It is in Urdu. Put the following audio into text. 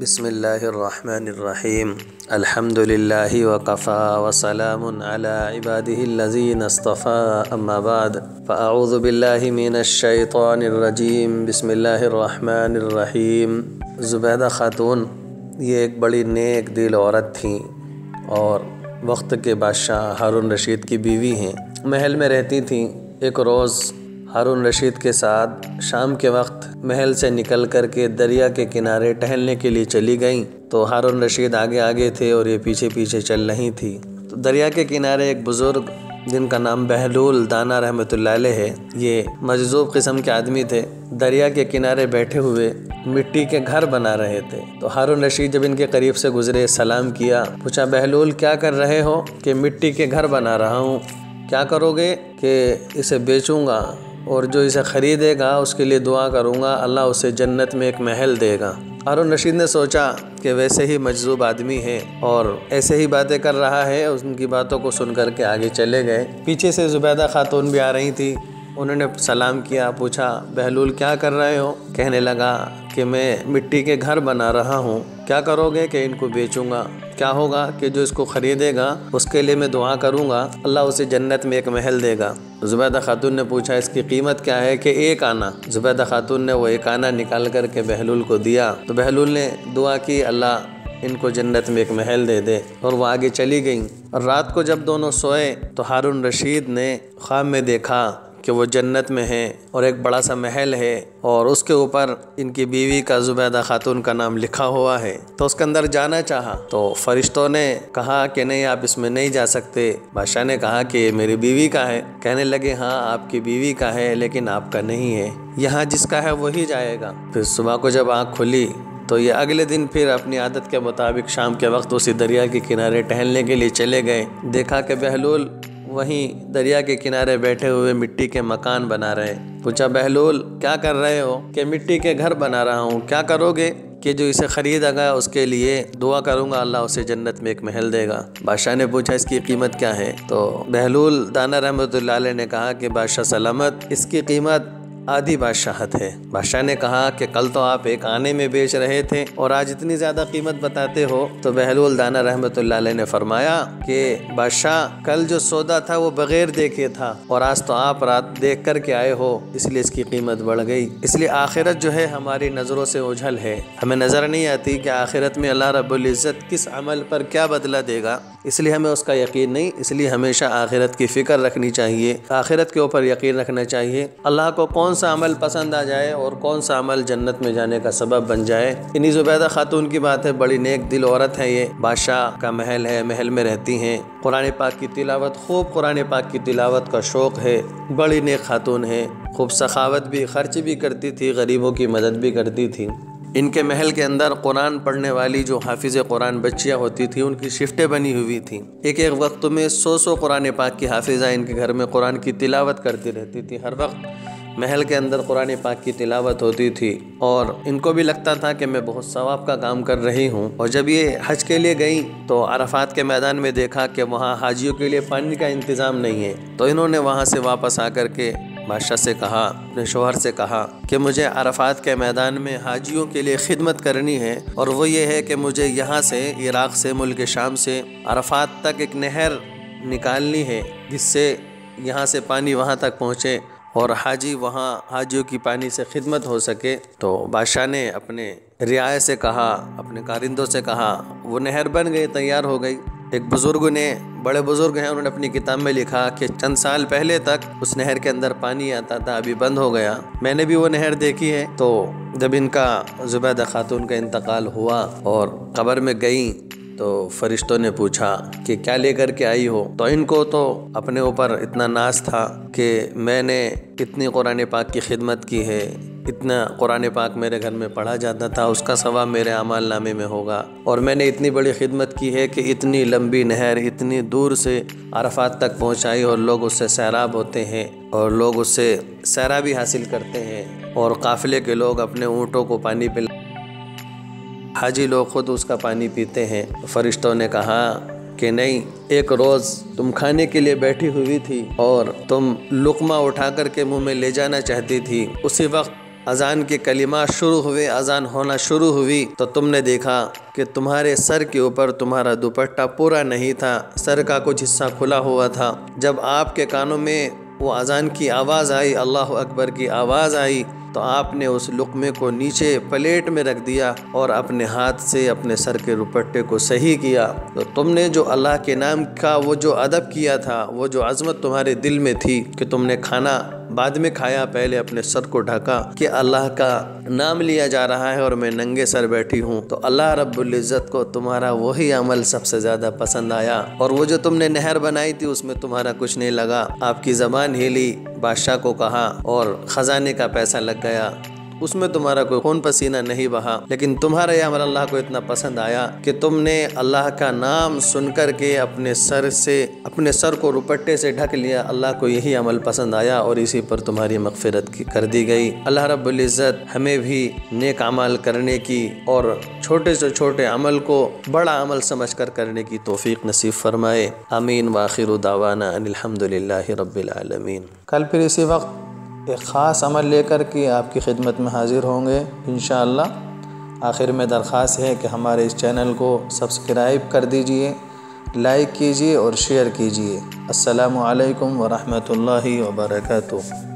بسم اللہ الرحمن الرحیم الحمد للہ وقفا وسلام علی عبادہ الذین اصطفى اما بعد فاعوذ باللہ من الشیطان الرجیم بسم اللہ الرحمن الرحیم۔ زبیدہ خاتون یہ ایک بڑی نیک دل عورت تھیں اور وقت کے بادشاہ ہارون رشید کی بیوی ہیں۔ محل میں رہتی تھیں۔ ایک روز ہارون رشید کے ساتھ شام کے وقت محل سے نکل کر کے دریا کے کنارے ٹہلنے کے لیے چلی گئیں تو ہارون رشید آگے آگے تھے اور یہ پیچھے پیچھے چل رہی تھی۔ تو دریا کے کنارے ایک بزرگ جن کا نام بہلول دانا رحمۃ اللہ علیہ ہے، یہ مجذوب قسم کے آدمی تھے، دریا کے کنارے بیٹھے ہوئے مٹی کے گھر بنا رہے تھے۔ تو ہارون رشید جب ان کے قریب سے گزرے، سلام کیا، پوچھا بہلول کیا کر رہے ہو؟ کہ مٹی کے گھر بنا رہا ہوں۔ کیا کرو گے؟ کہ اسے بیچوں گا اور جو اسے خریدے گا اس کے لیے دعا کروں گا، اللہ اسے جنت میں ایک محل دے گا۔ ہارون رشید نے سوچا کہ ویسے ہی مجذوب آدمی ہے اور ایسے ہی باتیں کر رہا ہے، ان کی باتوں کو سن کر کے آگے چلے گئے۔ پیچھے سے زبیدہ خاتون بھی آ رہی تھی، انہوں نے سلام کیا، پوچھا بہلول کیا کر رہے ہو؟ کہنے لگا کہ میں مٹی کے گھر بنا رہا ہوں۔ کیا کرو گے؟ کہ ان کو بیچوں گا۔ کیا ہوگا؟ کہ جو اس کو خریدے گا اس کے لیے میں دعا کروں گا، اللہ اسے جنت میں ایک محل دے گا۔ زبیدہ خاتون نے پوچھا اس کی قیمت کیا ہے؟ کہ 1 آنا۔ زبیدہ خاتون نے وہ 1 آنا نکال کر کے بہلول کو دیا تو بہلول نے دعا کی اللہ ان کو جنت میں ایک محل دے دے، اور وہ آگے چلی گئیں۔ اور رات کو جب دونوں سوئے تو ہارون رشید نے خواب میں دیکھا کہ وہ جنت میں ہیں اور ایک بڑا سا محل ہے اور اس کے اوپر ان کی بیوی کا زبیدہ خاتون کا نام لکھا ہوا ہے۔ تو اس کے اندر جانا چاہا تو فرشتوں نے کہا کہ نہیں، آپ اس میں نہیں جا سکتے۔ بادشاہ نے کہا کہ یہ میری بیوی کا ہے۔ کہنے لگے ہاں آپ کی بیوی کا ہے لیکن آپ کا نہیں ہے، یہاں جس کا ہے وہی جائے گا۔ پھر صبح کو جب آنکھ کھلی تو یہ اگلے دن پھر اپنی عادت کے مطابق شام کے وقت اسی دریا کے کنارے ٹہلنے کے لیے چلے گئے۔ دیکھا کہ بہلول وہیں دریا کے کنارے بیٹھے ہوئے مٹی کے مکان بنا رہے۔ پوچھا بہلول کیا کر رہے ہو؟ کہ مٹی کے گھر بنا رہا ہوں۔ کیا کرو گے؟ کہ جو اسے خریدا گا اس کے لیے دعا کروں گا، اللہ اسے جنت میں ایک محل دے گا۔ بادشاہ نے پوچھا اس کی قیمت کیا ہے؟ تو بہلول دانا رحمۃ اللہ علیہ نے کہا کہ بادشاہ سلامت، اس کی قیمت آدھی بادشاہت ہے۔ بادشاہ نے کہا کہ کل تو آپ 1 آنے میں بیچ رہے تھے اور آج اتنی زیادہ قیمت بتاتے ہو؟ تو بہلول دانا رحمۃ اللہ علیہ نے فرمایا کہ بادشاہ کل جو سودا تھا وہ بغیر دیکھے تھا اور آج تو آپ رات دیکھ کر کے آئے ہو، اس لیے اس کی قیمت بڑھ گئی۔ اس لیے آخرت جو ہے ہماری نظروں سے اوجھل ہے، ہمیں نظر نہیں آتی کہ آخرت میں اللہ رب العزت کس عمل پر کیا بدلہ دے گا، اس لیے ہمیں اس کا یقین نہیں۔ اس لیے ہمیشہ آخرت کی فکر رکھنی چاہیے، آخرت کے اوپر یقین رکھنا چاہیے۔ اللہ کو کون سا عمل پسند آ جائے اور کون سا عمل جنت میں جانے کا سبب بن جائے۔ انہی زبیدہ خاتون کی بات ہے، بڑی نیک دل عورت ہے، یہ بادشاہ کا محل ہے، محل میں رہتی ہیں، قرآن پاک کی تلاوت، خوب قرآن پاک کی تلاوت کا شوق ہے، بڑی نیک خاتون ہے، خوب سخاوت بھی، خرچ بھی کرتی تھی، غریبوں کی مدد بھی کرتی تھی۔ ان کے محل کے اندر قرآن پڑھنے والی جو حافظ قرآن بچیاں ہوتی تھیں ان کی شفٹیں بنی ہوئی تھیں۔ ایک وقت میں 100 قرآن پاک کی حافظہ ان کے گھر میں قرآن کی تلاوت کرتی رہتی تھی، ہر وقت محل کے اندر قرآن پاک کی تلاوت ہوتی تھی اور ان کو بھی لگتا تھا کہ میں بہت ثواب کا کام کر رہی ہوں۔ اور جب یہ حج کے لیے گئیں تو عرفات کے میدان میں دیکھا کہ وہاں حاجیوں کے لیے پانی کا انتظام نہیں ہے، تو انہوں نے وہاں سے واپس آ کر کے بادشاہ سے کہا، اپنے شوہر سے کہا کہ مجھے عرفات کے میدان میں حاجیوں کے لیے خدمت کرنی ہے، اور وہ یہ ہے کہ مجھے یہاں سے، عراق سے، ملک شام سے عرفات تک ایک نہر نکالنی ہے جس سے یہاں سے پانی وہاں تک پہنچے اور حاجی وہاں حاجیوں کی پانی سے خدمت ہو سکے۔ تو بادشاہ نے اپنے رعایا سے کہا، اپنے کارندوں سے کہا، وہ نہر بن گئی، تیار ہو گئی۔ ایک بزرگ نے، بڑے بزرگ ہیں، انہوں نے اپنی کتاب میں لکھا کہ چند سال پہلے تک اس نہر کے اندر پانی آتا تھا، ابھی بند ہو گیا۔ میں نے بھی وہ نہر دیکھی ہے۔ تو جب ان کا زبیدہ خاتون کا انتقال ہوا اور قبر میں گئیں تو فرشتوں نے پوچھا کہ کیا لے کر کے آئی ہو؟ تو ان کو تو اپنے اوپر اتنا ناز تھا کہ میں نے اتنی قرآن پاک کی خدمت کی ہے، اتنا قرآن پاک میرے گھر میں پڑھا جاتا تھا، اس کا ثواب میرے اعمال نامے میں ہوگا، اور میں نے اتنی بڑی خدمت کی ہے کہ اتنی لمبی نہر اتنی دور سے عرفات تک پہنچائی اور لوگ اس سے سیراب ہوتے ہیں اور لوگ اس سے سیرابی حاصل کرتے ہیں، اور قافلے کے لوگ اپنے اونٹوں کو پانی پلا، حاجی لوگ خود اس کا پانی پیتے ہیں۔ فرشتوں نے کہا کہ نہیں، ایک روز تم کھانے کے لیے بیٹھی ہوئی تھی اور تم لقمہ اٹھا کر کے منہ میں لے جانا چاہتی تھی، اسی وقت اذان کے کلمات شروع ہوئے، اذان ہونا شروع ہوئی تو تم نے دیکھا کہ تمہارے سر کے اوپر تمہارا دوپٹہ پورا نہیں تھا، سر کا کچھ حصہ کھلا ہوا تھا۔ جب آپ کے کانوں میں وہ اذان کی آواز آئی، اللہ اکبر کی آواز آئی، تو آپ نے اس لقمے کو نیچے پلیٹ میں رکھ دیا اور اپنے ہاتھ سے اپنے سر کے دوپٹے کو صحیح کیا۔ تو تم نے جو اللہ کے نام کا وہ جو ادب کیا تھا، وہ جو عظمت تمہارے دل میں تھی کہ تم نے کھانا بعد میں کھایا، پہلے اپنے سر کو ڈھکا کہ اللہ کا نام لیا جا رہا ہے اور میں ننگے سر بیٹھی ہوں، تو اللہ رب العزت کو تمہارا وہی عمل سب سے زیادہ پسند آیا۔ اور وہ جو تم نے نہر بنائی تھی اس میں تمہارا کچھ نہیں لگا، آپ کی زبان ہلی، بادشاہ کو کہا اور خزانے کا پیسہ لگ گیا، اس میں تمہارا کوئی خون پسینہ نہیں بہا، لیکن تمہارا یہ عمل اللہ کو اتنا پسند آیا کہ تم نے اللہ کا نام سن کر کے اپنے سر کو دوپٹے سے ڈھک لیا۔ اللہ کو یہی عمل پسند آیا اور اسی پر تمہاری مغفرت کر دی گئی۔ اللہ رب العزت ہمیں بھی نیک عمل کرنے کی اور چھوٹے سے چھوٹے عمل کو بڑا عمل سمجھ کر کرنے کی توفیق نصیب فرمائے، آمین۔ وآخر دعوانا ان الحمدللہ رب العالمین۔ کل پھر اسی وقت ایک خاص عمل لے کر کے آپ کی خدمت میں حاضر ہوں گے انشاءاللہ۔ آخر میں درخواست ہے کہ ہمارے اس چینل کو سبسکرائب کر دیجئے، لائک کیجئے اور شیئر کیجئے۔ السلام علیکم ورحمۃ اللہ وبرکاتہ۔